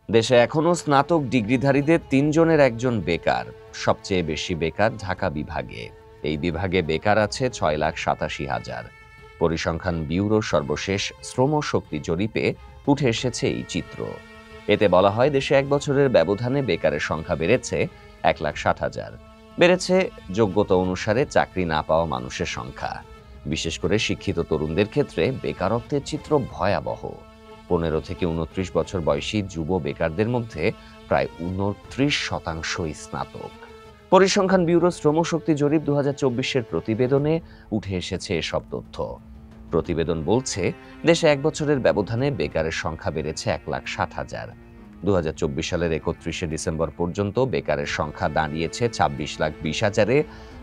দেশে এখনো স্নাতক ডিগ্রিধারীদের ৩ জনের ১ জন বেকার। সবচেয়ে বেশি বেকার ঢাকা বিভাগে। এই বিভাগে বেকার আছে ৬,৮৭,০০০। পরিসংখ্যান ব্যুরোর সর্বশেষ শ্রম শক্তি জরিপে উঠে এসেছে এই চিত্র। এতে বলা হয়, দেশে ১ বছরের ব্যবধানে বেকারের সংখ্যা বেড়েছে ১,৬০,০০০। বেড়েছে যোগ্যতা অনুসারে চাকরি না পাওয়া মানুষের সংখ্যা। বিশেষ করে শিক্ষিত তরুণদের ক্ষেত্রে বেকারত্বের চিত্র ভয়াবহ। ১৫ থেকে ২৯ বছর বয়সী যুব বেকারদের মধ্যে প্রায় ২৯% স্নাতক। পরিসংখ্যান ব্যুরো শ্রমশক্তি জরিপ ২০২৪-এর প্রতিবেদনে উঠে এসেছে এসব তথ্য। প্রতিবেদন বলছে, দেশে ১ বছরের ব্যবধানে বেকারের সংখ্যা বেড়েছে ১,৬০,০০০। ২০২৪ সালের ৩১শে ডিসেম্বর পর্যন্ত বেকারের সংখ্যা দাঁড়িয়েছে ২৬,২০,০০০-এ,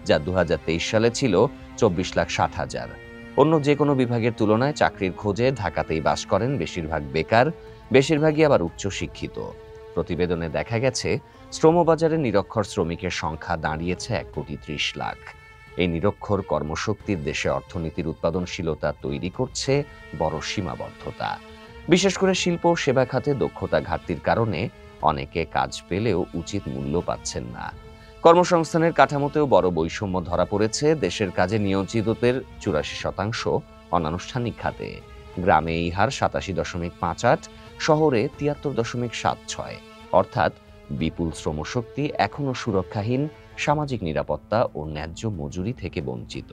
যা ২০২৩ সালে ছিল ২৪,৬০,০০০। অন্য যে কোনো বিভাগের তুলনায় চাকরির খোঁজে ঢাকাতেই বাস করেন বেশিরভাগ বেকার, বেশিরভাগই আবার উচ্চশিক্ষিত। প্রতিবেদনে দেখা গেছে, শ্রমবাজারে নিরক্ষর শ্রমিকের সংখ্যা দাঁড়িয়েছে ১,৩০,০০,০০০। এই নিরক্ষর কর্মশক্তির দেশে অর্থনীতির উৎপাদনশীলতা তৈরি করছে বড় সীমাবদ্ধতা। বিশেষ করে শিল্প ও সেবা খাতে দক্ষতা ঘাটতির কারণে অনেকে কাজ পেলেও উচিত মূল্য পাচ্ছেন না। কর্মসংস্থানের কাঠামোতেও বড় বৈষম্য ধরা পড়েছে। দেশের কাজে নিয়োজিতদের ৮৪% অনানুষ্ঠানিক খাতে। গ্রামে এই হার ৮৭.৫৮, শহরে ৭৩.৭৬। অর্থাৎ বিপুল শ্রমশক্তি এখনো সুরক্ষাহীন, সামাজিক নিরাপত্তা ও ন্যায্য মজুরি থেকে বঞ্চিত।